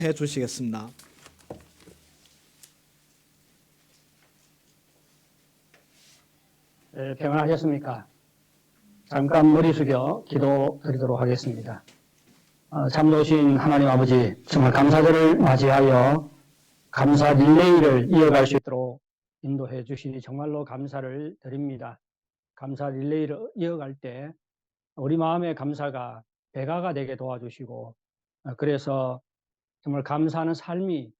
해 주시겠습니다. 네, 평안하셨습니까? 잠깐 머리 숙여 기도 드리도록 하겠습니다. 참 좋으신 하나님 아버지, 정말 감사절을 맞이하여 감사 릴레이를 이어갈 수 있도록 인도해 주시니 정말로 감사를 드립니다. 감사 릴레이를 이어갈 때 우리 마음의 감사가 배가가 되게 도와주시고, 그래서 정말 감사하는 삶이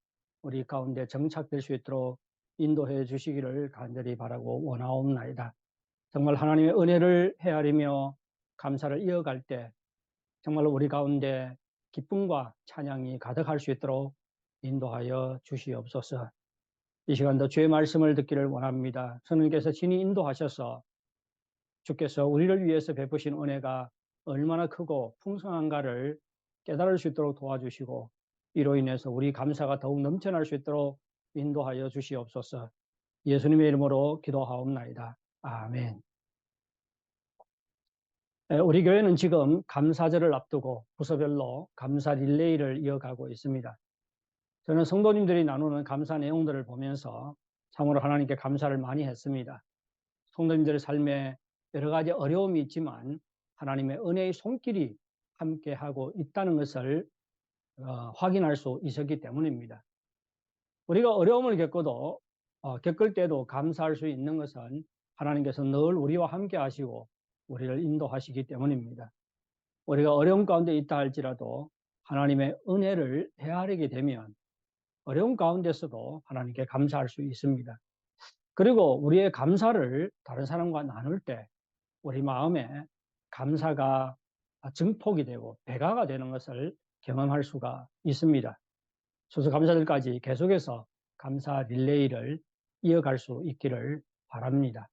우리 가운데 정착될 수 있도록 인도해 주시기를 간절히 바라고 원하옵나이다. 정말 하나님의 은혜를 헤아리며 감사를 이어갈 때 정말로 우리 가운데 기쁨과 찬양이 가득할 수 있도록 인도하여 주시옵소서. 이 시간도 주의 말씀을 듣기를 원합니다. 성령께서 친히 인도하셔서 주께서 우리를 위해서 베푸신 은혜가 얼마나 크고 풍성한가를 깨달을 수 있도록 도와주시고, 이로 인해서 우리 감사가 더욱 넘쳐날 수 있도록 인도하여 주시옵소서. 예수님의 이름으로 기도하옵나이다. 아멘. 우리 교회는 지금 감사절을 앞두고 부서별로 감사 릴레이를 이어가고 있습니다. 저는 성도님들이 나누는 감사 내용들을 보면서 참으로 하나님께 감사를 많이 했습니다. 성도님들의 삶에 여러 가지 어려움이 있지만 하나님의 은혜의 손길이 함께하고 있다는 것을 확인할 수 있었기 때문입니다. 우리가 어려움을 겪을 때도 감사할 수 있는 것은 하나님께서 늘 우리와 함께 하시고 우리를 인도하시기 때문입니다. 우리가 어려움 가운데 있다 할지라도 하나님의 은혜를 헤아리게 되면 어려움 가운데서도 하나님께 감사할 수 있습니다. 그리고 우리의 감사를 다른 사람과 나눌 때 우리 마음에 감사가 증폭이 되고 배가가 되는 것을 경험할 수가 있습니다. 추수감사절까지 계속해서 감사 릴레이를 이어갈 수 있기를 바랍니다.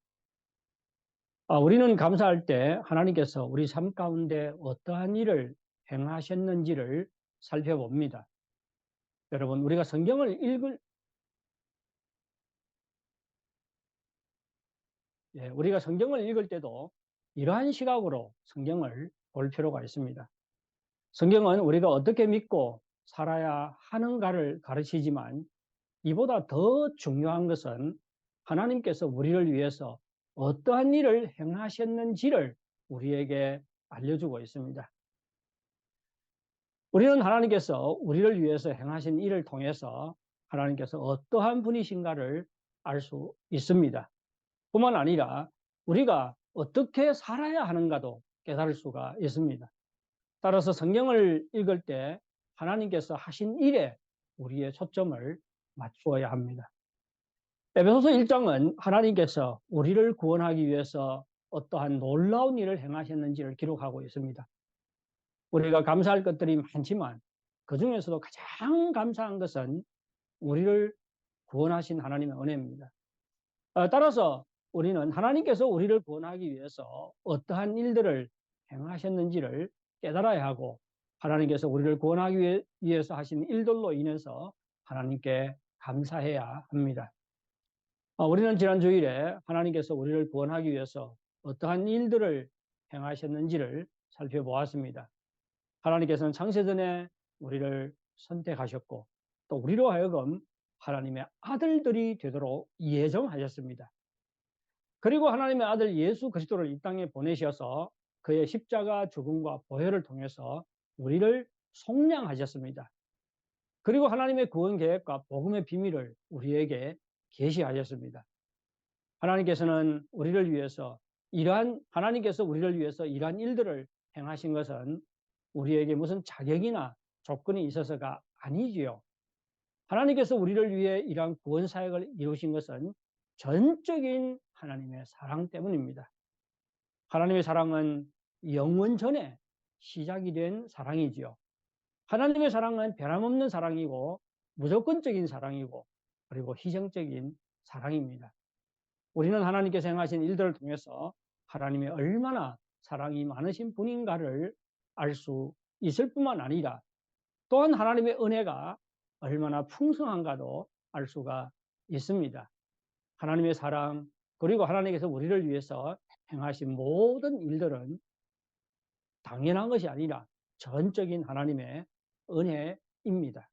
우리는 감사할 때 하나님께서 우리 삶 가운데 어떠한 일을 행하셨는지를 살펴봅니다. 여러분, 우리가 성경을 읽을 때도 이러한 시각으로 성경을 볼 필요가 있습니다. 성경은 우리가 어떻게 믿고 살아야 하는가를 가르치지만 이보다 더 중요한 것은 하나님께서 우리를 위해서 어떠한 일을 행하셨는지를 우리에게 알려주고 있습니다. 우리는 하나님께서 우리를 위해서 행하신 일을 통해서 하나님께서 어떠한 분이신가를 알 수 있습니다. 뿐만 아니라 우리가 어떻게 살아야 하는가도 깨달을 수가 있습니다. 따라서 성경을 읽을 때 하나님께서 하신 일에 우리의 초점을 맞추어야 합니다. 에베소서 1장은 하나님께서 우리를 구원하기 위해서 어떠한 놀라운 일을 행하셨는지를 기록하고 있습니다. 우리가 감사할 것들이 많지만 그 중에서도 가장 감사한 것은 우리를 구원하신 하나님의 은혜입니다. 따라서 우리는 하나님께서 우리를 구원하기 위해서 어떠한 일들을 행하셨는지를 깨달아야 하고, 하나님께서 우리를 구원하기 위해서 하신 일들로 인해서 하나님께 감사해야 합니다. 우리는 지난 주일에 하나님께서 우리를 구원하기 위해서 어떠한 일들을 행하셨는지를 살펴보았습니다. 하나님께서는 창세전에 우리를 선택하셨고 또 우리로 하여금 하나님의 아들들이 되도록 예정하셨습니다. 그리고 하나님의 아들 예수 그리스도를 이 땅에 보내셔서 그의 십자가 죽음과 보혈을 통해서 우리를 속량하셨습니다. 그리고 하나님의 구원 계획과 복음의 비밀을 우리에게 계시하셨습니다. 하나님께서 우리를 위해서 이러한 일들을 행하신 것은 우리에게 무슨 자격이나 조건이 있어서가 아니지요. 하나님께서 우리를 위해 이러한 구원 사역을 이루신 것은 전적인 하나님의 사랑 때문입니다. 하나님의 사랑은 영원 전에 시작이 된 사랑이지요. 하나님의 사랑은 변함없는 사랑이고 무조건적인 사랑이고 그리고 희생적인 사랑입니다. 우리는 하나님께서 행하신 일들을 통해서 하나님의 얼마나 사랑이 많으신 분인가를 알 수 있을 뿐만 아니라 또한 하나님의 은혜가 얼마나 풍성한가도 알 수가 있습니다. 하나님의 사랑, 그리고 하나님께서 우리를 위해서 행하신 모든 일들은 당연한 것이 아니라 전적인 하나님의 은혜입니다.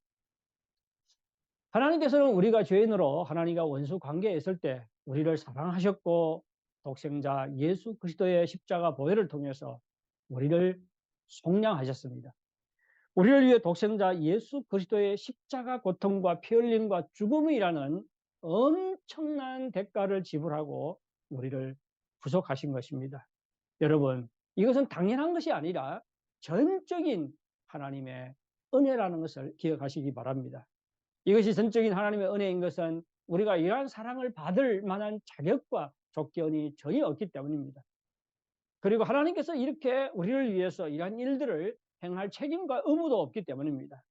하나님께서는 우리가 죄인으로 하나님과 원수 관계에 있을 때 우리를 사랑하셨고 독생자 예수 그리스도의 십자가 보혈을 통해서 우리를 속량하셨습니다. 우리를 위해 독생자 예수 그리스도의 십자가 고통과 피 흘림과 죽음이라는 엄청난 대가를 지불하고 우리를 구속하신 것입니다. 여러분, 이것은 당연한 것이 아니라 전적인 하나님의 은혜라는 것을 기억하시기 바랍니다. 이것이 전적인 하나님의 은혜인 것은 우리가 이러한 사랑을 받을 만한 자격과 조건이 전혀 없기 때문입니다. 그리고 하나님께서 이렇게 우리를 위해서 이러한 일들을 행할 책임과 의무도 없기 때문입니다.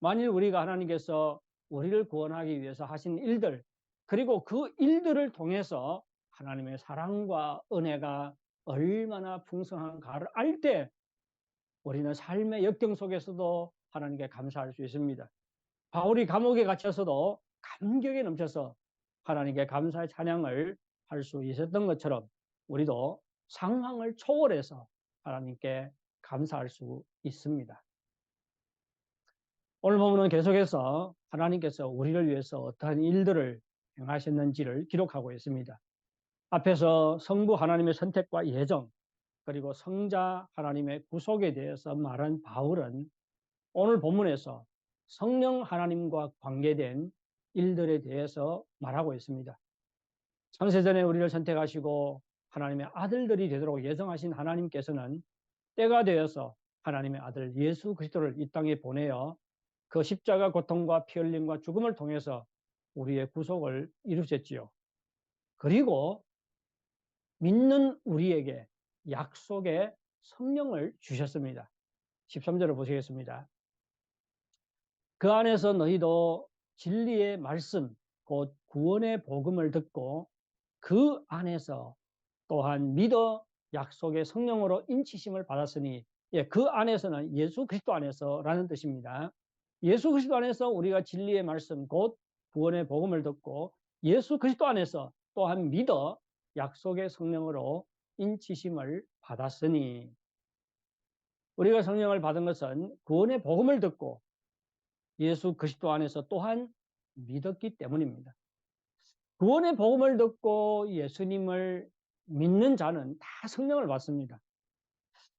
만일 우리가 하나님께서 우리를 구원하기 위해서 하신 일들, 그리고 그 일들을 통해서 하나님의 사랑과 은혜가 얼마나 풍성한가를 알 때 우리는 삶의 역경 속에서도 하나님께 감사할 수 있습니다. 바울이 감옥에 갇혀서도 감격에 넘쳐서 하나님께 감사의 찬양을 할 수 있었던 것처럼 우리도 상황을 초월해서 하나님께 감사할 수 있습니다. 오늘 본문은 계속해서 하나님께서 우리를 위해서 어떠한 일들을 행하셨는지를 기록하고 있습니다. 앞에서 성부 하나님의 선택과 예정, 그리고 성자 하나님의 구속에 대해서 말한 바울은 오늘 본문에서 성령 하나님과 관계된 일들에 대해서 말하고 있습니다. 창세전에 우리를 선택하시고 하나님의 아들들이 되도록 예정하신 하나님께서는 때가 되어서 하나님의 아들 예수 그리스도를 이 땅에 보내어 그 십자가 고통과 피 흘림과 죽음을 통해서 우리의 구속을 이루셨지요. 그리고 믿는 우리에게 약속의 성령을 주셨습니다. 13절을 보시겠습니다. 그 안에서 너희도 진리의 말씀, 곧 구원의 복음을 듣고 그 안에서 또한 믿어 약속의 성령으로 인치심을 받았으니, 그 안에서는 예수 그리스도 안에서라는 뜻입니다. 예수 그리스도 안에서 우리가 진리의 말씀, 곧 구원의 복음을 듣고 예수 그리스도 안에서 또한 믿어 약속의 성령으로 인치심을 받았으니, 우리가 성령을 받은 것은 구원의 복음을 듣고 예수 그리스도 안에서 또한 믿었기 때문입니다. 구원의 복음을 듣고 예수님을 믿는 자는 다 성령을 받습니다.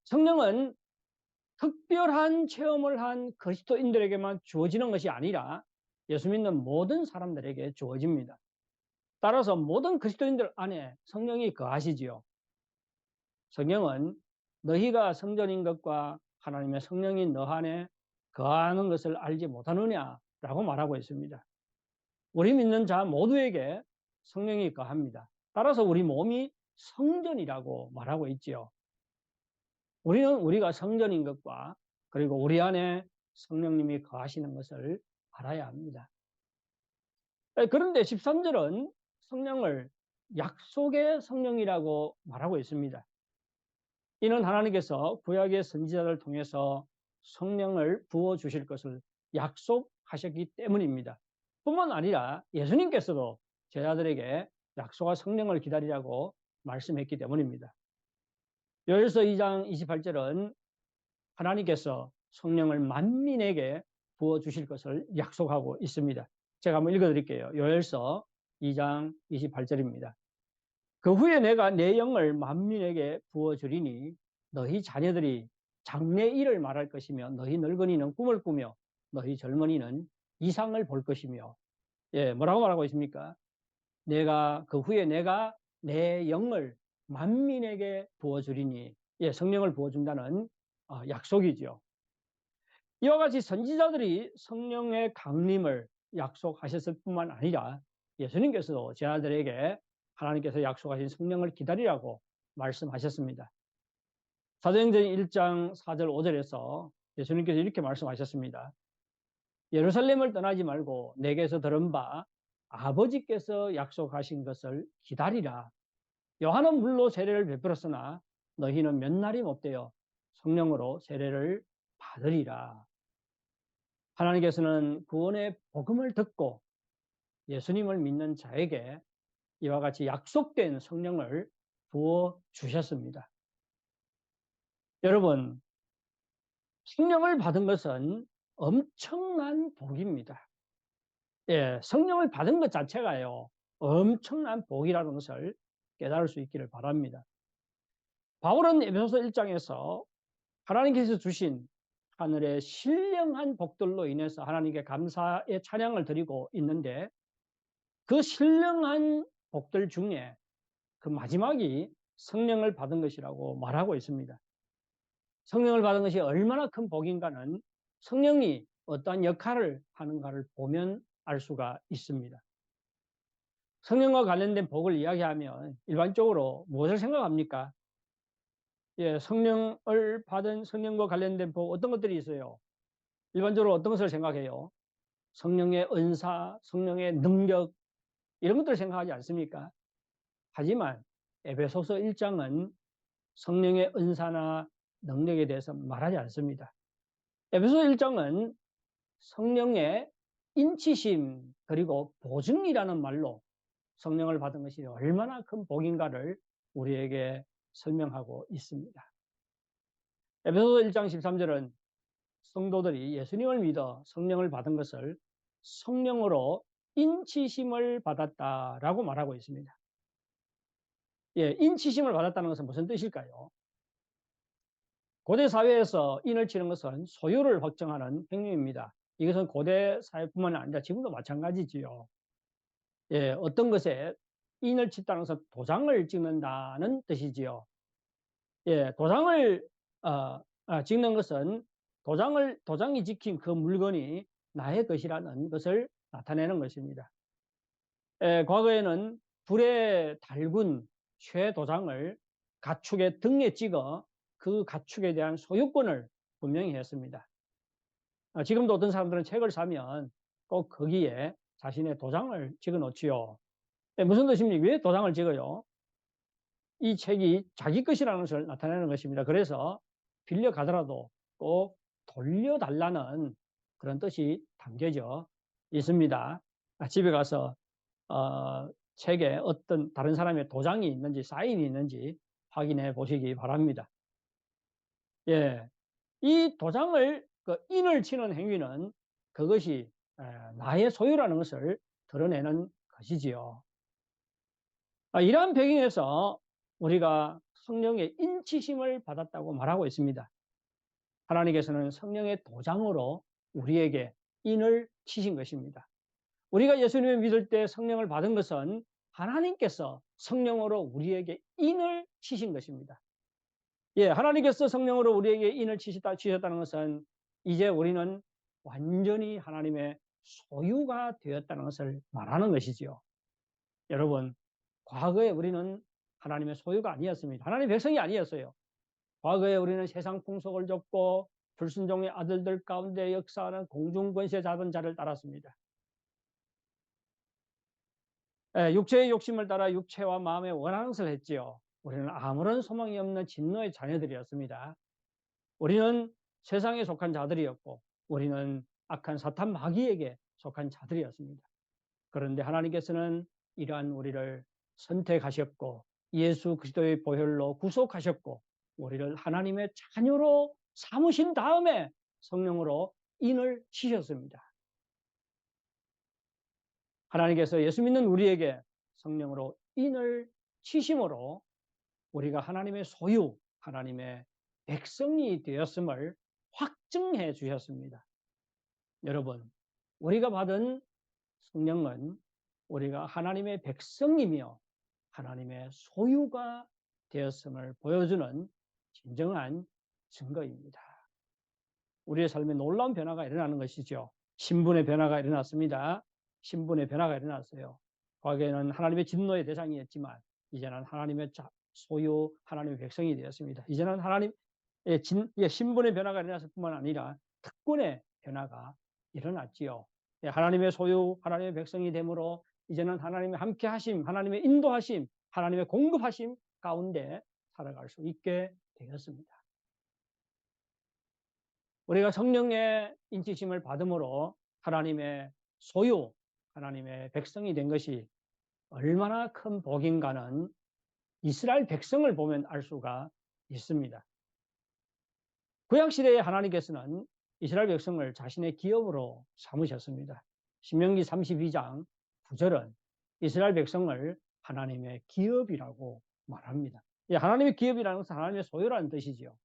성령은 특별한 체험을 한 그리스도인들에게만 주어지는 것이 아니라 예수 믿는 모든 사람들에게 주어집니다. 따라서 모든 그리스도인들 안에 성령이 거하시지요. 성령은 너희가 성전인 것과 하나님의 성령이 너 안에 거하는 것을 알지 못하느냐라고 말하고 있습니다. 우리 믿는 자 모두에게 성령이 거합니다. 따라서 우리 몸이 성전이라고 말하고 있지요. 우리는 우리가 성전인 것과 그리고 우리 안에 성령님이 거하시는 것을 알아야 합니다. 그런데 13절은 성령을 약속의 성령이라고 말하고 있습니다. 이는 하나님께서 구약의 선지자를 통해서 성령을 부어주실 것을 약속하셨기 때문입니다. 뿐만 아니라 예수님께서도 제자들에게 약속한 성령을 기다리라고 말씀했기 때문입니다. 요엘서 2장 28절은 하나님께서 성령을 만민에게 부어주실 것을 약속하고 있습니다. 제가 한번 읽어드릴게요. 요엘서 2장 28절입니다. 그 후에 내가 내 영을 만민에게 부어주리니 너희 자녀들이 장래 일을 말할 것이며 너희 늙은이는 꿈을 꾸며 너희 젊은이는 이상을 볼 것이며, 뭐라고 말하고 있습니까? 그 후에 내가 내 영을 만민에게 부어주리니, 성령을 부어준다는 약속이죠. 이와 같이 선지자들이 성령의 강림을 약속하셨을 뿐만 아니라 예수님께서도 제자들에게 하나님께서 약속하신 성령을 기다리라고 말씀하셨습니다. 사도행전 1장 4절 5절에서 예수님께서 이렇게 말씀하셨습니다. 예루살렘을 떠나지 말고 내게서 들은 바 아버지께서 약속하신 것을 기다리라. 요한은 물로 세례를 베풀었으나 너희는 몇 날이 못되어 성령으로 세례를 받으리라. 하나님께서는 구원의 복음을 듣고 예수님을 믿는 자에게 이와 같이 약속된 성령을 부어 주셨습니다. 여러분, 성령을 받은 것은 엄청난 복입니다. 예, 성령을 받은 것 자체가요, 엄청난 복이라는 것을 깨달을 수 있기를 바랍니다. 바울은 에베소서 1장에서 하나님께서 주신 하늘의 신령한 복들로 인해서 하나님께 감사의 찬양을 드리고 있는데, 그 신령한 복들 중에 그 마지막이 성령을 받은 것이라고 말하고 있습니다. 성령을 받은 것이 얼마나 큰 복인가는 성령이 어떠한 역할을 하는가를 보면 알 수가 있습니다. 성령과 관련된 복을 이야기하면 일반적으로 무엇을 생각합니까? 예, 성령을 받은 성령과 관련된 복 어떤 것들이 있어요? 일반적으로 어떤 것을 생각해요? 성령의 은사, 성령의 능력 이런 것들을 생각하지 않습니까? 하지만 에베소서 1장은 성령의 은사나 능력에 대해서 말하지 않습니다. 에베소서 1장은 성령의 인치심 그리고 보증이라는 말로 성령을 받은 것이 얼마나 큰 복인가를 우리에게 설명하고 있습니다. 에베소서 1장 13절은 성도들이 예수님을 믿어 성령을 받은 것을 성령으로 인치심을 받았다라고 말하고 있습니다. 예, 인치심을 받았다는 것은 무슨 뜻일까요? 고대 사회에서 인을 치는 것은 소유를 확정하는 행위입니다. 이것은 고대 사회뿐만 아니라 지금도 마찬가지지요. 예, 어떤 것에 인을 친다는 것은 도장을 찍는다는 뜻이지요. 예, 도장을 찍는 것은 도장이 찍힌 그 물건이 나의 것이라는 것을 나타내는 것입니다. 예, 과거에는 불에 달군 쇠 도장을 가축의 등에 찍어 그 가축에 대한 소유권을 분명히 했습니다. 지금도 어떤 사람들은 책을 사면 꼭 거기에 자신의 도장을 찍어 놓지요. 예, 무슨 뜻입니까? 왜 도장을 찍어요? 이 책이 자기 것이라는 것을 나타내는 것입니다. 그래서 빌려가더라도 꼭 돌려달라는 그런 뜻이 담겨져 있습니다. 집에 가서 책에 어떤 다른 사람의 도장이 있는지 사인이 있는지 확인해 보시기 바랍니다. 예, 이 도장을 인을 치는 행위는 그것이 나의 소유라는 것을 드러내는 것이지요. 이러한 배경에서 우리가 성령의 인치심을 받았다고 말하고 있습니다. 하나님께서는 성령의 도장으로 우리에게 인을 치신 것입니다. 우리가 예수님을 믿을 때 성령을 받은 것은 하나님께서 성령으로 우리에게 인을 치신 것입니다. 예, 하나님께서 성령으로 우리에게 인을 치셨다는 것은 이제 우리는 완전히 하나님의 소유가 되었다는 것을 말하는 것이지요. 여러분, 과거에 우리는 하나님의 소유가 아니었습니다. 하나님의 백성이 아니었어요. 과거에 우리는 세상 풍속을 좇고 불순종의 아들들 가운데 역사하는 공중권세 잡은 자를 따랐습니다. 육체의 욕심을 따라 육체와 마음의 원하는 것을 했지요. 우리는 아무런 소망이 없는 진노의 자녀들이었습니다. 우리는 세상에 속한 자들이었고 우리는 악한 사탄 마귀에게 속한 자들이었습니다. 그런데 하나님께서는 이러한 우리를 선택하셨고 예수 그리스도의 보혈로 구속하셨고 우리를 하나님의 자녀로 삼으신 다음에 성령으로 인을 치셨습니다. 하나님께서 예수 믿는 우리에게 성령으로 인을 치심으로 우리가 하나님의 소유, 하나님의 백성이 되었음을 확증해 주셨습니다. 여러분, 우리가 받은 성령은 우리가 하나님의 백성이며 하나님의 소유가 되었음을 보여주는 진정한 증거입니다. 우리의 삶에 놀라운 변화가 일어나는 것이죠. 신분의 변화가 일어났습니다. 신분의 변화가 일어났어요. 과거에는 하나님의 진노의 대상이었지만 이제는 하나님의 소유, 하나님의 백성이 되었습니다. 이제는 하나님의 신분의 변화가 일어났을 뿐만 아니라 특권의 변화가 일어났지요. 하나님의 소유, 하나님의 백성이 되므로 이제는 하나님의 함께 하심, 하나님의 인도하심, 하나님의 공급하심 가운데 살아갈 수 있게 되었습니다. 우리가 성령의 인치심을 받음으로 하나님의 소유, 하나님의 백성이 된 것이 얼마나 큰 복인가는 이스라엘 백성을 보면 알 수가 있습니다. 구약시대에 하나님께서는 이스라엘 백성을 자신의 기업으로 삼으셨습니다. 신명기 32장 9절은 이스라엘 백성을 하나님의 기업이라고 말합니다. 예, 하나님의 기업이라는 것은 하나님의 소유라는 뜻이지요.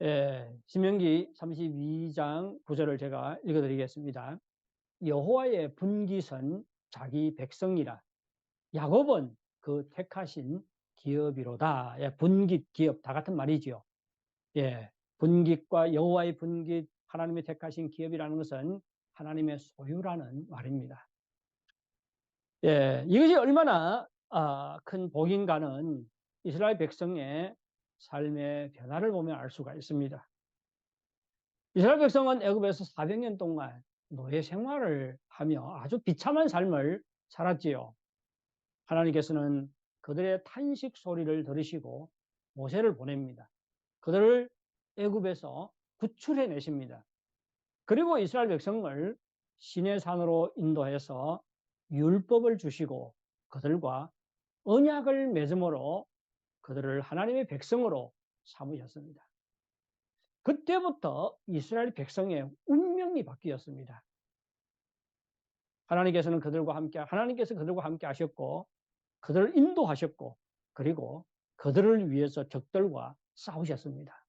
예, 신명기 32장 9절을 제가 읽어드리겠습니다. 여호와의 분깃은 자기 백성이라 야곱은 그 택하신 기업이로다. 예, 분깃, 기업 다 같은 말이지요. 예, 분깃과 여호와의 분깃, 하나님의 택하신 기업이라는 것은 하나님의 소유라는 말입니다. 예, 이것이 얼마나 큰 복인가는 이스라엘 백성의 삶의 변화를 보면 알 수가 있습니다. 이스라엘 백성은 애굽에서 400년 동안 노예 생활을 하며 아주 비참한 삶을 살았지요. 하나님께서는 그들의 탄식 소리를 들으시고 모세를 보냅니다. 그들을 애굽에서 구출해 내십니다. 그리고 이스라엘 백성을 시내산으로 인도해서 율법을 주시고 그들과 언약을 맺음으로 그들을 하나님의 백성으로 삼으셨습니다. 그때부터 이스라엘 백성의 운명이 바뀌었습니다. 하나님께서 그들과 함께 하셨고 그들을 인도하셨고 그리고 그들을 위해서 적들과 싸우셨습니다.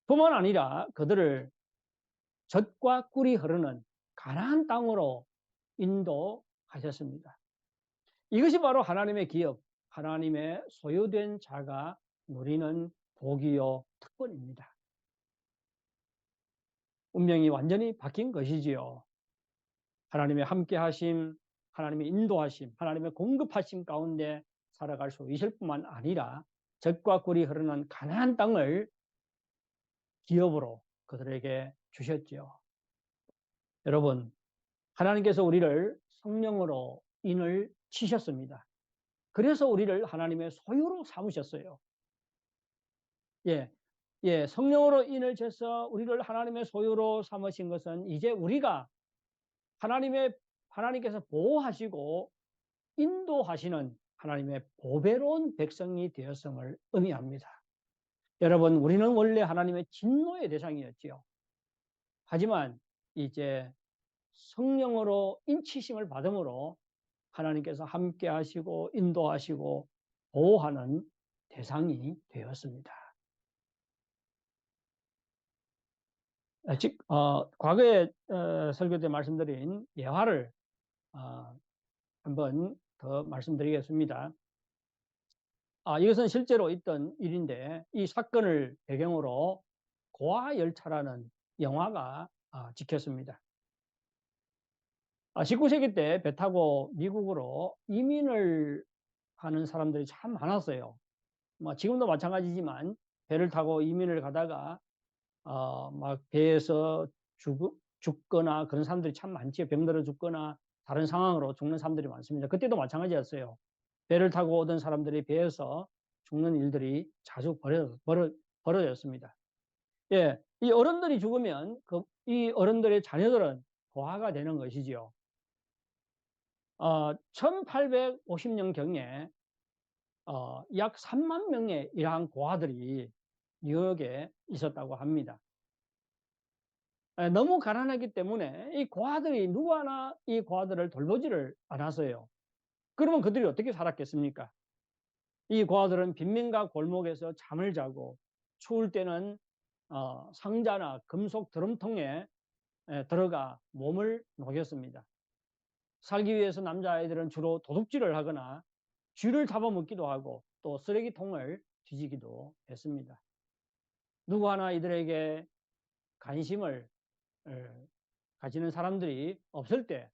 뿐만 아니라 그들을 젖과 꿀이 흐르는 가나안 땅으로 인도하셨습니다. 이것이 바로 하나님의 기업, 하나님의 소유된 자가 누리는 복이요 특권입니다. 운명이 완전히 바뀐 것이지요. 하나님의 함께하심, 하나님의 인도하심, 하나님의 공급하심 가운데 살아갈 수 있을 뿐만 아니라 젖과 꿀이 흐르는 가나안 땅을 기업으로 그들에게 주셨지요. 여러분, 하나님께서 우리를 성령으로 인을 치셨습니다. 그래서 우리를 하나님의 소유로 삼으셨어요. 예, 예, 성령으로 인을 쳐서 우리를 하나님의 소유로 삼으신 것은 이제 우리가 하나님께서 보호하시고 인도하시는 하나님의 보배로운 백성이 되었음을 의미합니다. 여러분, 우리는 원래 하나님의 진노의 대상이었지요. 하지만 이제 성령으로 인치심을 받음으로 하나님께서 함께 하시고 인도하시고 보호하는 대상이 되었습니다. 과거에 설교 때 말씀드린 예화를 한번 더 말씀드리겠습니다. 이것은 실제로 있던 일인데 이 사건을 배경으로 고아열차라는 영화가 찍혔습니다. 19세기 때 배 타고 미국으로 이민을 하는 사람들이 참 많았어요. 지금도 마찬가지지만 배를 타고 이민을 가다가 막 배에서 죽거나 그런 사람들이 참 많지요. 병들어 죽거나 다른 상황으로 죽는 사람들이 많습니다. 그때도 마찬가지였어요. 배를 타고 오던 사람들이 배에서 죽는 일들이 자주 벌어졌습니다. 예, 이 어른들이 죽으면 이 어른들의 자녀들은 고아가 되는 것이지요. 1850년경에 약 3만 명의 이러한 고아들이 뉴욕에 있었다고 합니다. 너무 가난하기 때문에 이 고아들이 누구 하나 이 고아들을 돌보지를 않았어요. 그러면 그들이 어떻게 살았겠습니까? 이 고아들은 빈민가 골목에서 잠을 자고 추울 때는 상자나 금속 드럼통에 들어가 몸을 녹였습니다. 살기 위해서 남자아이들은 주로 도둑질을 하거나 쥐를 잡아먹기도 하고 또 쓰레기통을 뒤지기도 했습니다. 누구 하나 이들에게 관심을 가지는 사람들이 없을 때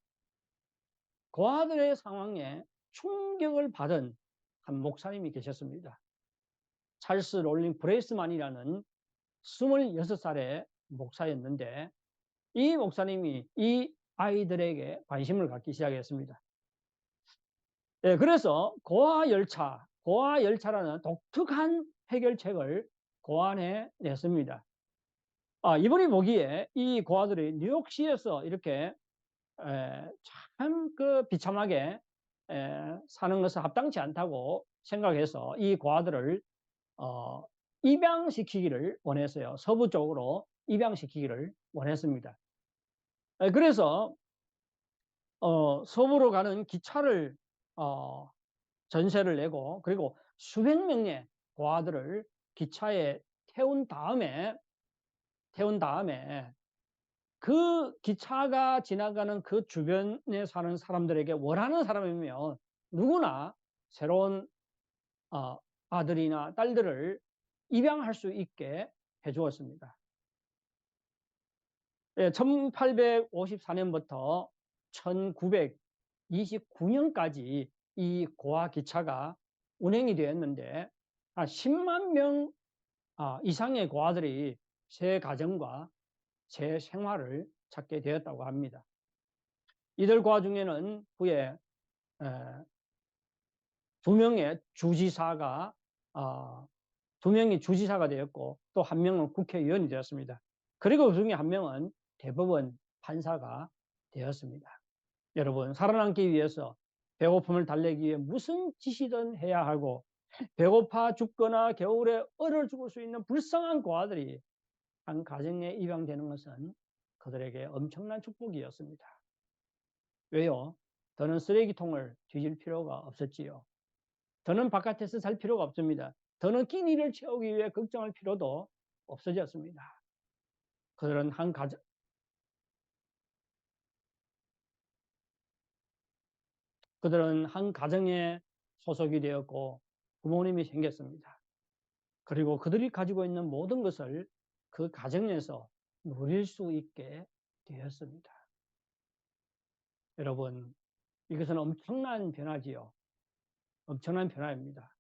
고아들의 상황에 충격을 받은 한 목사님이 계셨습니다. 찰스 롤링 브레이스만이라는 26살의 목사였는데 이 목사님이 이 아이들에게 관심을 갖기 시작했습니다. 네, 그래서 고아열차라는 독특한 해결책을 고안해 냈습니다. 이분이 보기에 이 고아들이 뉴욕시에서 이렇게 참 비참하게 사는 것은 합당치 않다고 생각해서 이 고아들을 입양시키기를 원했어요. 서부 쪽으로 입양시키기를 원했습니다. 그래서 서부로 가는 기차를 전세를 내고, 그리고 수백 명의 고아들을 기차에 태운 다음에 그 기차가 지나가는 그 주변에 사는 사람들에게 원하는 사람이면 누구나 새로운 아들이나 딸들을 입양할 수 있게 해주었습니다. 1854년부터 1929년까지 이 고아 기차가 운행이 되었는데, 한 10만 명 이상의 고아들이 새 가정과 새 생활을 찾게 되었다고 합니다. 이들 고아 중에는 후에 두 명의 주지사가 두 명이 주지사가 되었고, 또 한 명은 국회의원이 되었습니다. 그리고 그 중에 한 명은 대법원 판사가 되었습니다. 여러분, 살아남기 위해서 배고픔을 달래기 위해 무슨 짓이든 해야 하고, 배고파 죽거나 겨울에 얼어 죽을 수 있는 불쌍한 고아들이 한 가정에 입양되는 것은 그들에게 엄청난 축복이었습니다. 왜요? 더는 쓰레기통을 뒤질 필요가 없었지요. 더는 바깥에서 살 필요가 없습니다. 더는 끼니를 채우기 위해 걱정할 필요도 없어졌습니다. 그들은 한 가정에 소속이 되었고 부모님이 생겼습니다. 그리고 그들이 가지고 있는 모든 것을 그 가정에서 누릴 수 있게 되었습니다. 여러분, 이것은 엄청난 변화지요. 엄청난 변화입니다.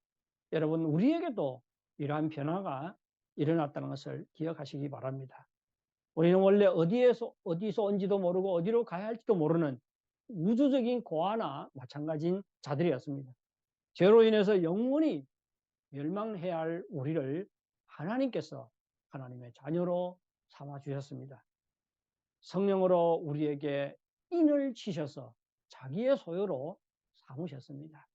여러분, 우리에게도 이러한 변화가 일어났다는 것을 기억하시기 바랍니다. 우리는 원래 어디서 온지도 모르고 어디로 가야 할지도 모르는 우주적인 고아나 마찬가지인 자들이었습니다. 죄로 인해서 영원히 멸망해야 할 우리를 하나님께서 하나님의 자녀로 삼아 주셨습니다. 성령으로 우리에게 인을 치셔서 자기의 소유로 삼으셨습니다.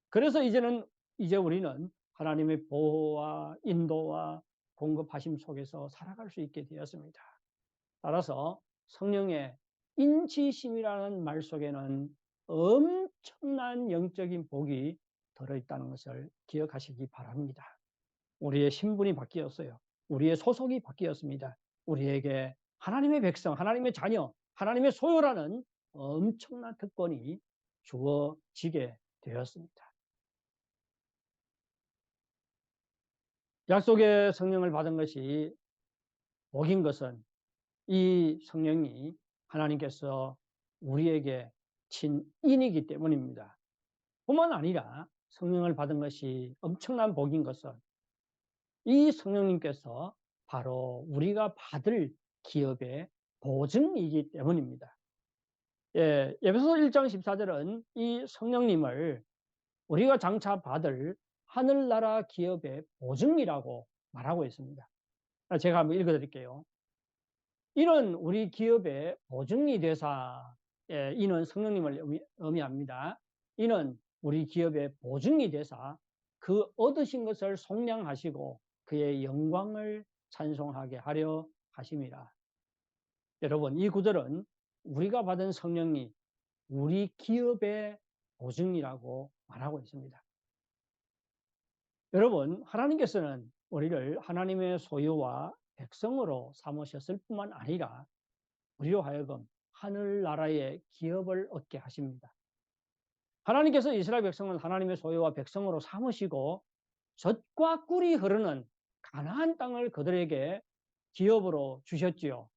그래서 이제 우리는 하나님의 보호와 인도와 공급하심 속에서 살아갈 수 있게 되었습니다. 따라서 성령의 인치심이라는 말 속에는 엄청난 영적인 복이 들어있다는 것을 기억하시기 바랍니다. 우리의 신분이 바뀌었어요. 우리의 소속이 바뀌었습니다. 우리에게 하나님의 백성, 하나님의 자녀, 하나님의 소유라는 엄청난 특권이 주어지게 되었습니다. 약속의 성령을 받은 것이 복인 것은 이 성령이 하나님께서 우리에게 친인이기 때문입니다. 뿐만 아니라 성령을 받은 것이 엄청난 복인 것은 이 성령님께서 바로 우리가 받을 기업의 보증이기 때문입니다. 에베소서 1장 14절은 이 성령님을 우리가 장차 받을 하늘나라 기업의 보증이라고 말하고 있습니다. 제가 한번 읽어드릴게요. 이는 우리 기업의 보증이 되사, 이는 성령님을 의미합니다. 이는 우리 기업의 보증이 되사 그 얻으신 것을 속량하시고 그의 영광을 찬송하게 하려 하심이라. 여러분, 이 구절은 우리가 받은 성령이 우리 기업의 보증이라고 말하고 있습니다. 여러분, 하나님께서는 우리를 하나님의 소유와 백성으로 삼으셨을 뿐만 아니라 우리로 하여금 하늘나라의 기업을 얻게 하십니다. 하나님께서 이스라엘 백성을 하나님의 소유와 백성으로 삼으시고 젖과 꿀이 흐르는 가나안 땅을 그들에게 기업으로 주셨지요.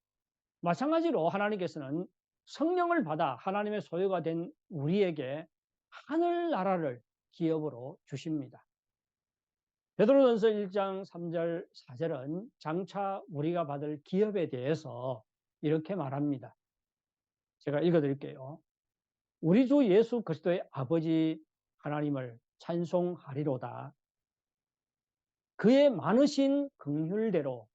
마찬가지로 하나님께서는 성령을 받아 하나님의 소유가 된 우리에게 하늘나라를 기업으로 주십니다. 베드로전서 1장 3절 4절은 장차 우리가 받을 기업에 대해서 이렇게 말합니다. 제가 읽어드릴게요. 우리 주 예수 그리스도의 아버지 하나님을 찬송하리로다. 그의 많으신 긍휼대로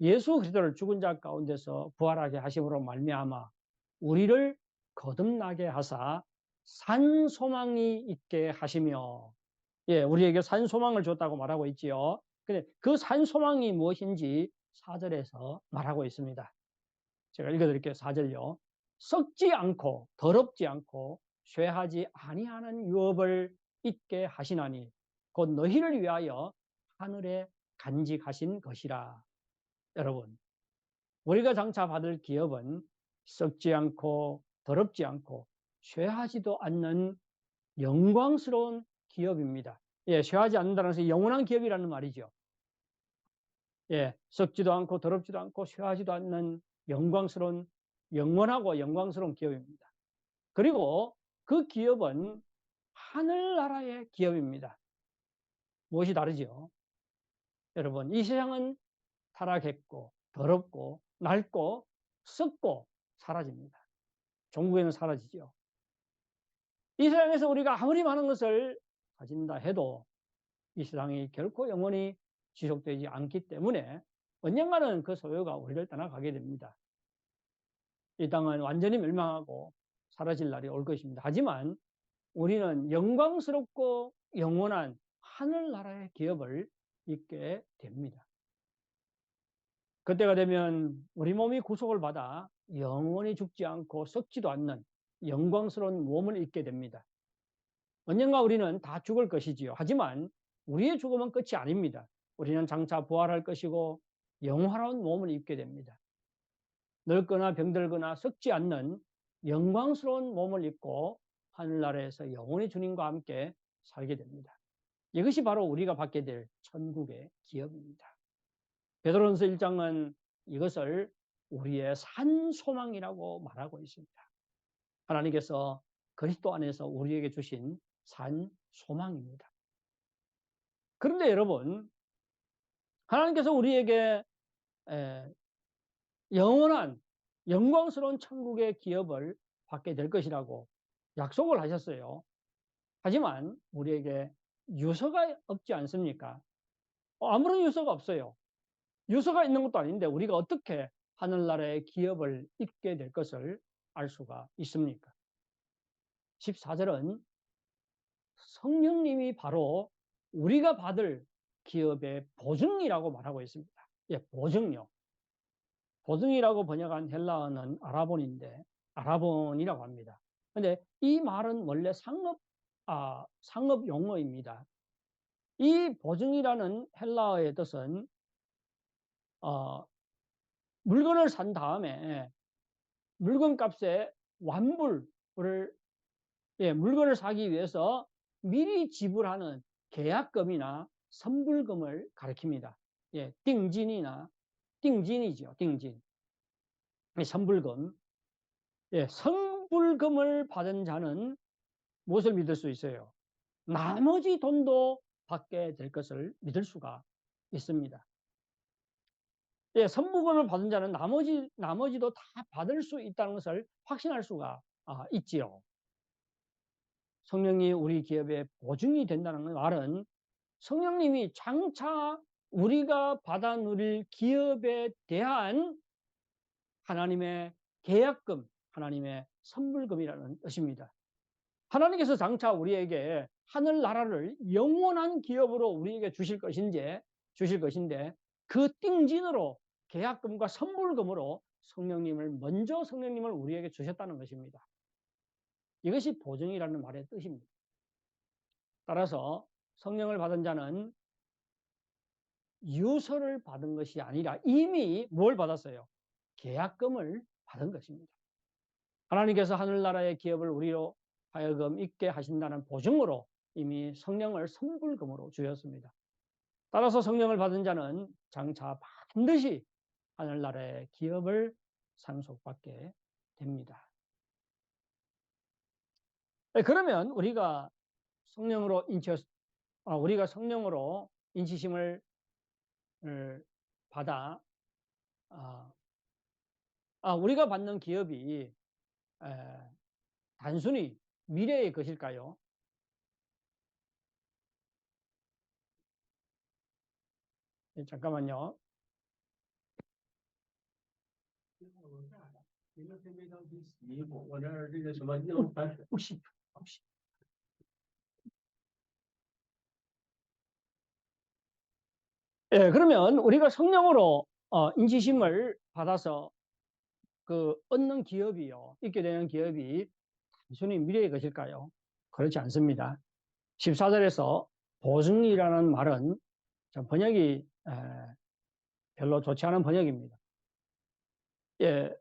예수 그리스도를 죽은 자 가운데서 부활하게 하심으로 말미암아 우리를 거듭나게 하사 산 소망이 있게 하시며, 우리에게 산 소망을 줬다고 말하고 있지요. 근데 그 산 소망이 무엇인지 14절에서 말하고 있습니다. 제가 읽어드릴게요. 4절요. 썩지 않고 더럽지 않고 쇠하지 아니하는 유업을 있게 하시나니 곧 너희를 위하여 하늘에 간직하신 것이라. 여러분, 우리가 장차 받을 기업은 썩지 않고 더럽지 않고 쇠하지도 않는 영광스러운 기업입니다. 예, 쇠하지 않는다는 것은 영원한 기업이라는 말이죠. 예, 썩지도 않고 더럽지도 않고 쇠하지도 않는 영광스러운, 영원하고 영광스러운 기업입니다. 그리고 그 기업은 하늘나라의 기업입니다. 무엇이 다르죠? 여러분, 이 세상은 타락했고 더럽고 낡고 썩고 사라집니다. 종국에는 사라지죠. 이 세상에서 우리가 아무리 많은 것을 가진다 해도 이 세상이 결코 영원히 지속되지 않기 때문에 언젠가는 그 소유가 우리를 떠나가게 됩니다. 이 땅은 완전히 멸망하고 사라질 날이 올 것입니다. 하지만 우리는 영광스럽고 영원한 하늘나라의 기업을 잊게 됩니다. 그때가 되면 우리 몸이 구속을 받아 영원히 죽지 않고 썩지도 않는 영광스러운 몸을 잊게 됩니다. 언젠가 우리는 다 죽을 것이지요. 하지만 우리의 죽음은 끝이 아닙니다. 우리는 장차 부활할 것이고 영화로운 몸을 입게 됩니다. 늙거나 병들거나 썩지 않는 영광스러운 몸을 입고 하늘나라에서 영원히 주님과 함께 살게 됩니다. 이것이 바로 우리가 받게 될 천국의 기업입니다. 베드로전서 1장은 이것을 우리의 산 소망이라고 말하고 있습니다. 하나님께서 그리스도 안에서 우리에게 주신 산 소망입니다. 그런데 여러분, 하나님께서 우리에게 영원한 영광스러운 천국의 기업을 받게 될 것이라고 약속을 하셨어요. 하지만 우리에게 유서가 없지 않습니까? 아무런 유서가 없어요. 유서가 있는 것도 아닌데 우리가 어떻게 하늘나라의 기업을 잊게 될 것을 알 수가 있습니까? 14절은 성령님이 바로 우리가 받을 기업의 보증이라고 말하고 있습니다. 예, 보증요. 보증이라고 번역한 헬라어는 아라본인데 아라본이라고 합니다. 근데 이 말은 원래 상업 용어입니다. 이 보증이라는 헬라어의 뜻은 물건을 산 다음에 물건 값에 완불을 물건을 사기 위해서 미리 지불하는 계약금이나 선불금을 가리킵니다. 예, 띵진이죠. 띵진. 선불금. 예, 선불금을 받은 자는 무엇을 믿을 수 있어요? 나머지 돈도 받게 될 것을 믿을 수가 있습니다. 예, 선불금을 받은 자는 나머지도 다 받을 수 있다는 것을 확신할 수가 있지요. 성령이 우리 기업의 보증이 된다는 말은 성령님이 장차 우리가 받아 누릴 기업에 대한 하나님의 계약금, 하나님의 선물금이라는 뜻입니다. 하나님께서 장차 우리에게 하늘나라를 영원한 기업으로 우리에게 주실 것인데 그 띵진으로 계약금과 선물금으로 성령님을 우리에게 주셨다는 것입니다. 이것이 보증이라는 말의 뜻입니다. 따라서 성령을 받은 자는 유서를 받은 것이 아니라 이미 뭘 받았어요? 계약금을 받은 것입니다. 하나님께서 하늘나라의 기업을 우리로 하여금 있게 하신다는 보증으로 이미 성령을 선불금으로 주셨습니다. 따라서 성령을 받은 자는 장차 반드시 하늘나라의 기업을 상속받게 됩니다. 그러면 우리가 성령으로 인치심을 받아 우리가 받는 기업이 단순히 미래의 것일까요? 잠깐만요. 예, 그러면 우리가 성령으로 인지심을 받아서 그 얻는 기업이요, 있게 되는 기업이 단순히 미래의 것일까요? 그렇지 않습니다. 14절에서 보증이라는 말은 좀 번역이 별로 좋지 않은 번역입니다. 예,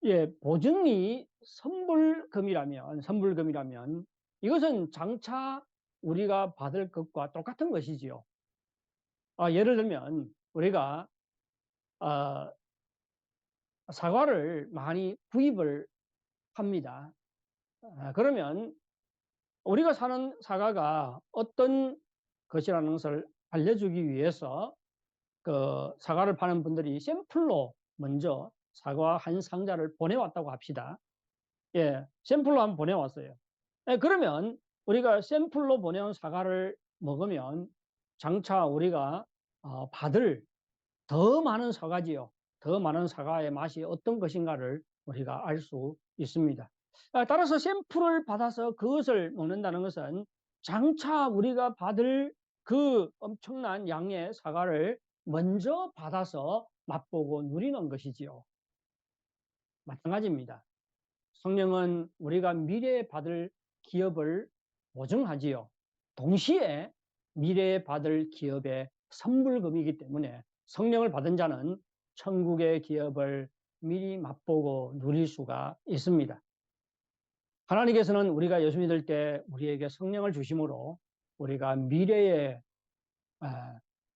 예, 보증이 선불금이라면 이것은 장차 우리가 받을 것과 똑같은 것이지요. 예를 들면 우리가 어, 사과를 많이 구입을 합니다. 그러면 우리가 사는 사과가 어떤 것이라는 것을 알려주기 위해서 그 사과를 파는 분들이 샘플로 먼저 사과 한 상자를 보내왔다고 합시다. 예, 샘플로 한번 보내왔어요. 예, 그러면 우리가 샘플로 보내온 사과를 먹으면 장차 우리가 받을 더 많은 사과지요. 더 많은 사과의 맛이 어떤 것인가를 우리가 알 수 있습니다. 따라서 샘플을 받아서 그것을 먹는다는 것은 장차 우리가 받을 그 엄청난 양의 사과를 먼저 받아서 맛보고 누리는 것이지요. 마찬가지입니다. 성령은 우리가 미래에 받을 기업을 보증하지요. 동시에 미래에 받을 기업의 선불금이기 때문에 성령을 받은 자는 천국의 기업을 미리 맛보고 누릴 수가 있습니다. 하나님께서는 우리가 예수 믿을 때 우리에게 성령을 주심으로 우리가 미래에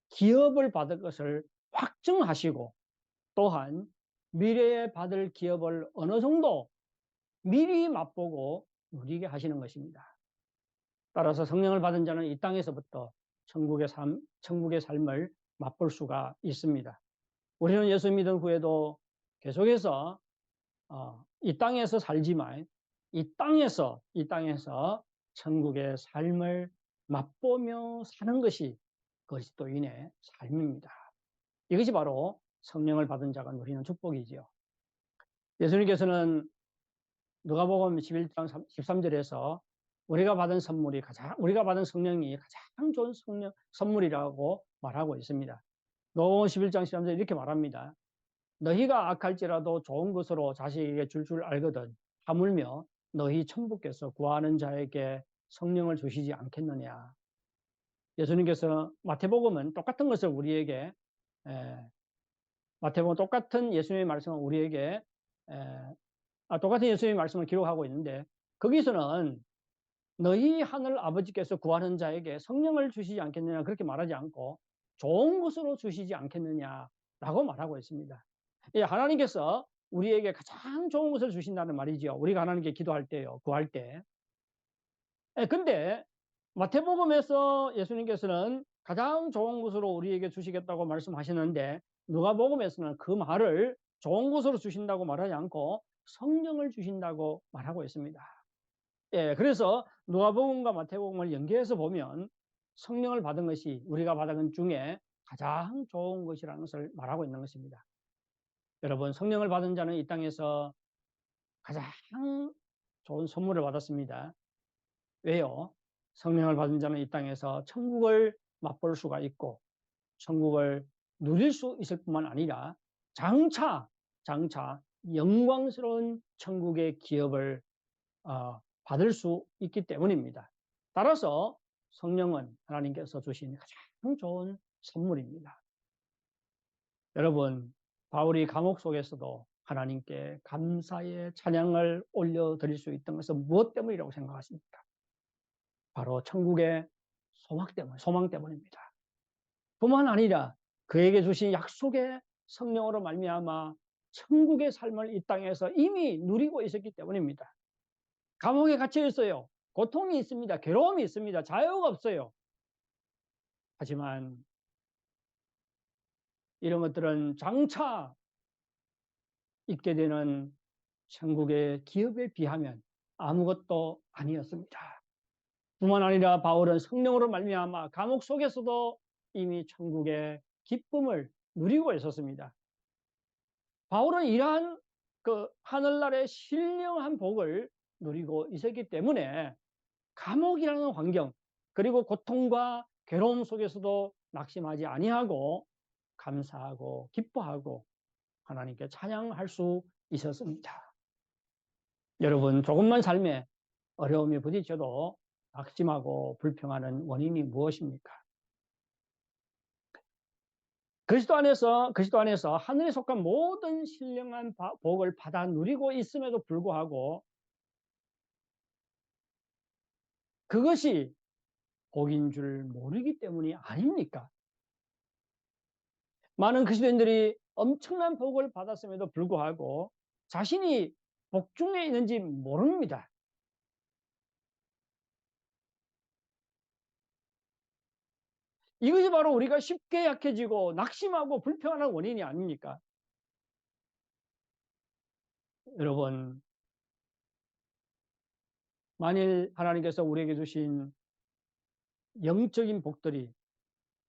기업을 받을 것을 확증하시고, 또한 미래에 받을 기업을 어느 정도 미리 맛보고 누리게 하시는 것입니다. 따라서 성령을 받은 자는 이 땅에서부터 천국의 삶을 맛볼 수가 있습니다. 우리는 예수 믿은 후에도 계속해서 이 땅에서 살지만 이 땅에서 천국의 삶을 맛보며 사는 것이 그리스도인의 삶입니다. 이것이 바로 성령을 받은 자가 누리는 축복이지요. 예수님께서는 누가복음 11장 13절에서 우리가 받은 성령이 가장 좋은 선물이라고 말하고 있습니다. 누가복음 11장 13절 이렇게 말합니다. 너희가 악할지라도 좋은 것으로 자식에게 줄 알거든 하물며 너희 천부께서 구하는 자에게 성령을 주시지 않겠느냐. 예수님께서 마태복음은 똑같은 것을 우리에게 마태복음 똑같은 예수님의 말씀을 우리에게 똑같은 예수님의 말씀을 기록하고 있는데, 거기서는 너희 하늘 아버지께서 구하는 자에게 성령을 주시지 않겠느냐 그렇게 말하지 않고 좋은 것으로 주시지 않겠느냐라고 말하고 있습니다. 하나님께서 우리에게 가장 좋은 것을 주신다는 말이죠. 우리가 하나님께 기도할 때요, 구할 때. 근데 마태복음에서 예수님께서는 가장 좋은 것으로 우리에게 주시겠다고 말씀하시는데, 누가복음에서는 그 말을 좋은 것으로 주신다고 말하지 않고 성령을 주신다고 말하고 있습니다. 그래서 누가복음과 마태복음을 연계해서 보면 성령을 받은 것이 우리가 받은 것 중에 가장 좋은 것이라는 것을 말하고 있는 것입니다. 여러분, 성령을 받은 자는 이 땅에서 가장 좋은 선물을 받았습니다. 왜요? 성령을 받은 자는 이 땅에서 천국을 맛볼 수가 있고 천국을 누릴 수 있을 뿐만 아니라 장차 영광스러운 천국의 기업을 받을 수 있기 때문입니다. 따라서 성령은 하나님께서 주신 가장 좋은 선물입니다. 여러분, 바울이 감옥 속에서도 하나님께 감사의 찬양을 올려드릴 수 있던 것은 무엇 때문이라고 생각하십니까? 바로 천국의 소망 때문입니다. 뿐만 아니라 그에게 주신 약속의 성령으로 말미암아 천국의 삶을 이 땅에서 이미 누리고 있었기 때문입니다. 감옥에 갇혀 있어요. 고통이 있습니다. 괴로움이 있습니다. 자유가 없어요. 하지만 이런 것들은 장차 있게 되는 천국의 기업에 비하면 아무것도 아니었습니다. 뿐만 아니라 바울은 성령으로 말미암아 감옥 속에서도 이미 천국의 기쁨을 누리고 있었습니다. 바울은 이러한 그 하늘나라의 신령한 복을 누리고 있었기 때문에 감옥이라는 환경, 그리고 고통과 괴로움 속에서도 낙심하지 아니하고 감사하고 기뻐하고 하나님께 찬양할 수 있었습니다. 여러분, 조금만 삶에 어려움이 부딪혀도 낙심하고 불평하는 원인이 무엇입니까? 그리스도 안에서 하늘에 속한 모든 신령한 복을 받아 누리고 있음에도 불구하고 그것이 복인 줄 모르기 때문이 아닙니까? 많은 그리스도인들이 엄청난 복을 받았음에도 불구하고 자신이 복 중에 있는지 모릅니다. 이것이 바로 우리가 쉽게 약해지고 낙심하고 불평하는 원인이 아닙니까? 여러분, 만일 하나님께서 우리에게 주신 영적인 복들이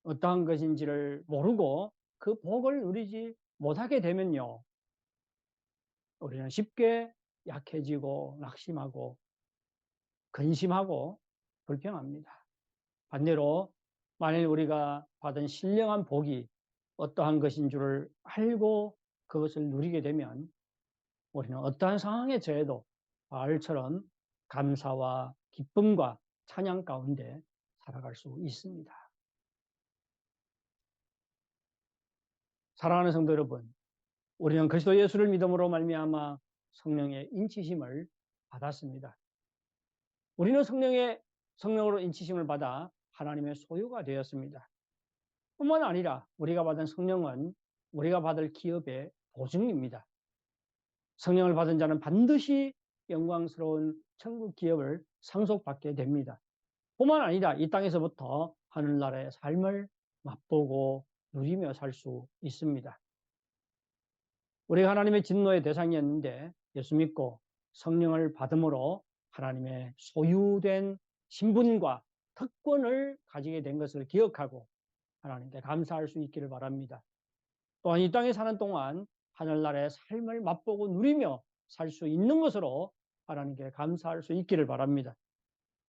어떠한 것인지를 모르고 그 복을 누리지 못하게 되면요, 우리는 쉽게 약해지고 낙심하고 근심하고 불평합니다. 반대로 만일 우리가 받은 신령한 복이 어떠한 것인 줄을 알고 그것을 누리게 되면 우리는 어떠한 상황에 처해도 바울처럼 감사와 기쁨과 찬양 가운데 살아갈 수 있습니다. 사랑하는 성도 여러분, 우리는 그리스도 예수를 믿음으로 말미암아 성령의 인치심을 받았습니다. 우리는 성령으로 인치심을 받아 하나님의 소유가 되었습니다. 뿐만 아니라 우리가 받은 성령은 우리가 받을 기업의 보증입니다. 성령을 받은 자는 반드시 영광스러운 천국 기업을 상속받게 됩니다. 뿐만 아니라 이 땅에서부터 하늘나라의 삶을 맛보고 누리며 살 수 있습니다. 우리가 하나님의 진노의 대상이었는데 예수 믿고 성령을 받음으로 하나님의 소유된 신분과 특권을 가지게 된 것을 기억하고 하나님께 감사할 수 있기를 바랍니다. 또한 이 땅에 사는 동안 하늘나라의 삶을 맛보고 누리며 살 수 있는 것으로 하나님께 감사할 수 있기를 바랍니다.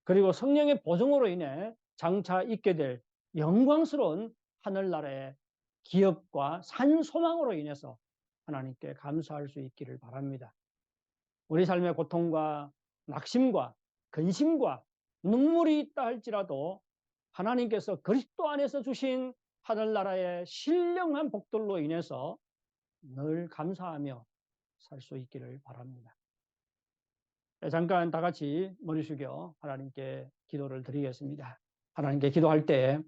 그리고 성령의 보증으로 인해 장차 있게 될 영광스러운 하늘나라의 기업과 산 소망으로 인해서 하나님께 감사할 수 있기를 바랍니다. 우리 삶의 고통과 낙심과 근심과 눈물이 있다 할지라도 하나님께서 그리스도 안에서 주신 하늘나라의 신령한 복들로 인해서 늘 감사하며 살 수 있기를 바랍니다. 잠깐 다 같이 머리 숙여 하나님께 기도를 드리겠습니다. 하나님께 기도할 때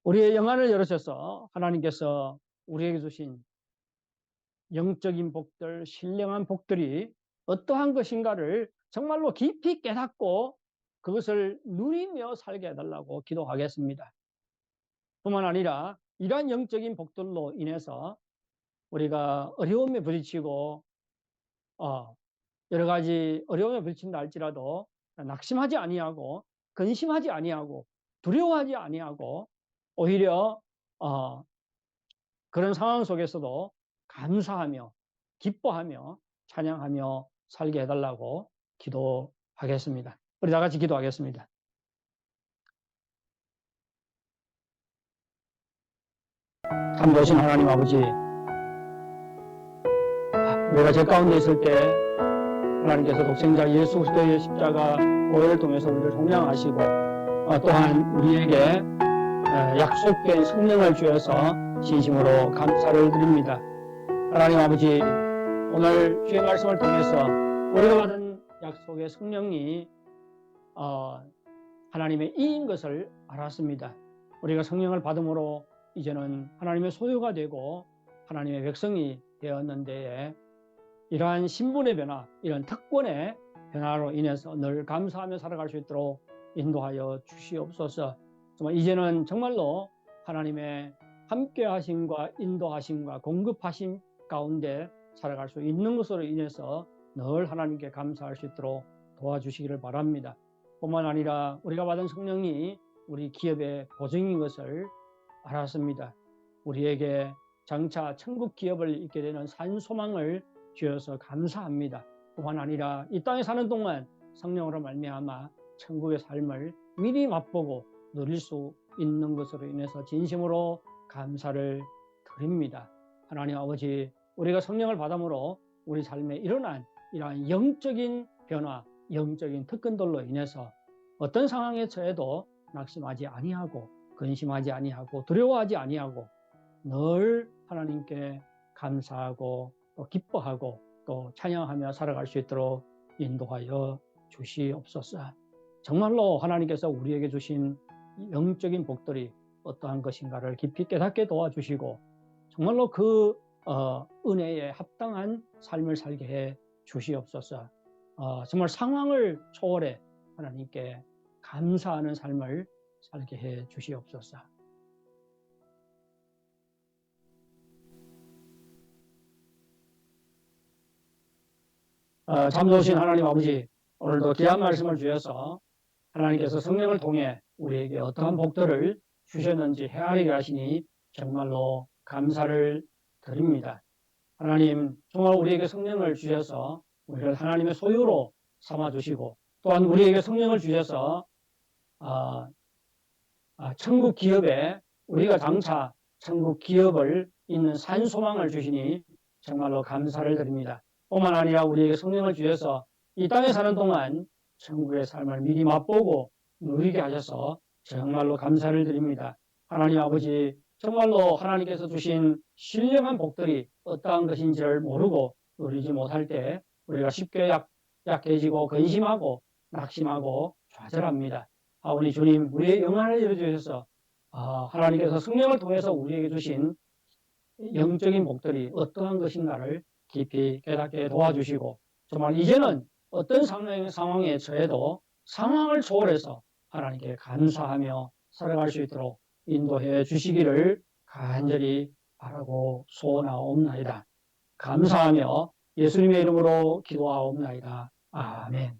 우리의 영안을 열으셔서 하나님께서 우리에게 주신 영적인 복들, 신령한 복들이 어떠한 것인가를 정말로 깊이 깨닫고 그것을 누리며 살게 해달라고 기도하겠습니다. 뿐만 아니라 이러한 영적인 복들로 인해서 우리가 어려움에 부딪히고 여러 가지 어려움에 부딪힌다 할지라도 낙심하지 아니하고 근심하지 아니하고 두려워하지 아니하고 오히려 그런 상황 속에서도 감사하며 기뻐하며 찬양하며 살게 해달라고 기도하겠습니다. 우리 다 같이 기도하겠습니다. 참되신 하나님 아버지, 우리가 죄 가운데 있을 때 하나님께서 독생자 예수 그리스도의 십자가 보혈을 통해서 우리를 속량하시고 또한 우리에게 약속된 성령을 주셔서 진심으로 감사를 드립니다. 하나님 아버지, 오늘 주의 말씀을 통해서 우리가 받은 약속의 성령이 하나님의 이인 것을 알았습니다. 우리가 성령을 받음으로 이제는 하나님의 소유가 되고 하나님의 백성이 되었는데 이러한 신분의 변화, 이런 특권의 변화로 인해서 늘 감사하며 살아갈 수 있도록 인도하여 주시옵소서. 정말 이제는 정말로 하나님의 함께 하심과 인도하심과 공급하심 가운데 살아갈 수 있는 것으로 인해서 늘 하나님께 감사할 수 있도록 도와주시기를 바랍니다. 뿐만 아니라 우리가 받은 성령이 우리 기업의 보증인 것을 알았습니다. 우리에게 장차 천국 기업을 잊게 되는 산 소망을 주셔서 감사합니다. 뿐만 아니라 이 땅에 사는 동안 성령으로 말미암아 천국의 삶을 미리 맛보고 누릴 수 있는 것으로 인해서 진심으로 감사를 드립니다. 하나님 아버지, 우리가 성령을 받음으로 우리 삶에 일어난 이러한 영적인 변화, 영적인 특권들로 인해서 어떤 상황에 처해도 낙심하지 아니하고 근심하지 아니하고 두려워하지 아니하고 늘 하나님께 감사하고 또 기뻐하고 또 찬양하며 살아갈 수 있도록 인도하여 주시옵소서. 정말로 하나님께서 우리에게 주신 영적인 복들이 어떠한 것인가를 깊이 깨닫게 도와주시고 정말로 그 은혜에 합당한 삶을 살게 해 주시옵소서. 정말 상황을 초월해 하나님께 감사하는 삶을 살게 해 주시옵소서. 참좋으신 하나님 아버지, 오늘도 귀한 말씀을 주셔서 하나님께서 성령을 통해 우리에게 어떠한 복들을 주셨는지 헤아리게 하시니 정말로 감사를 드립니다. 하나님, 정말 우리에게 성령을 주셔서 우리를 하나님의 소유로 삼아주시고 또한 우리에게 성령을 주셔서 천국 기업에 우리가 장차 천국 기업을 있는 산소망을 주시니 정말로 감사를 드립니다. 뿐만 아니라 우리에게 성령을 주셔서 이 땅에 사는 동안 천국의 삶을 미리 맛보고 누리게 하셔서 정말로 감사를 드립니다. 하나님 아버지, 정말로 하나님께서 주신 신령한 복들이 어떠한 것인지를 모르고 누리지 못할 때 우리가 쉽게 약해지고 근심하고 낙심하고 좌절합니다. 우리 주님, 우리의 영안을 열어주셔서 하나님께서 성령을 통해서 우리에게 주신 영적인 복들이 어떠한 것인가를 깊이 깨닫게 도와주시고 정말 이제는 어떤 상황에 처해도 상황을 초월해서 하나님께 감사하며 살아갈 수 있도록 인도해 주시기를 간절히 바라고 소원하옵나이다. 감사하며 예수님의 이름으로 기도하옵나이다. 아멘.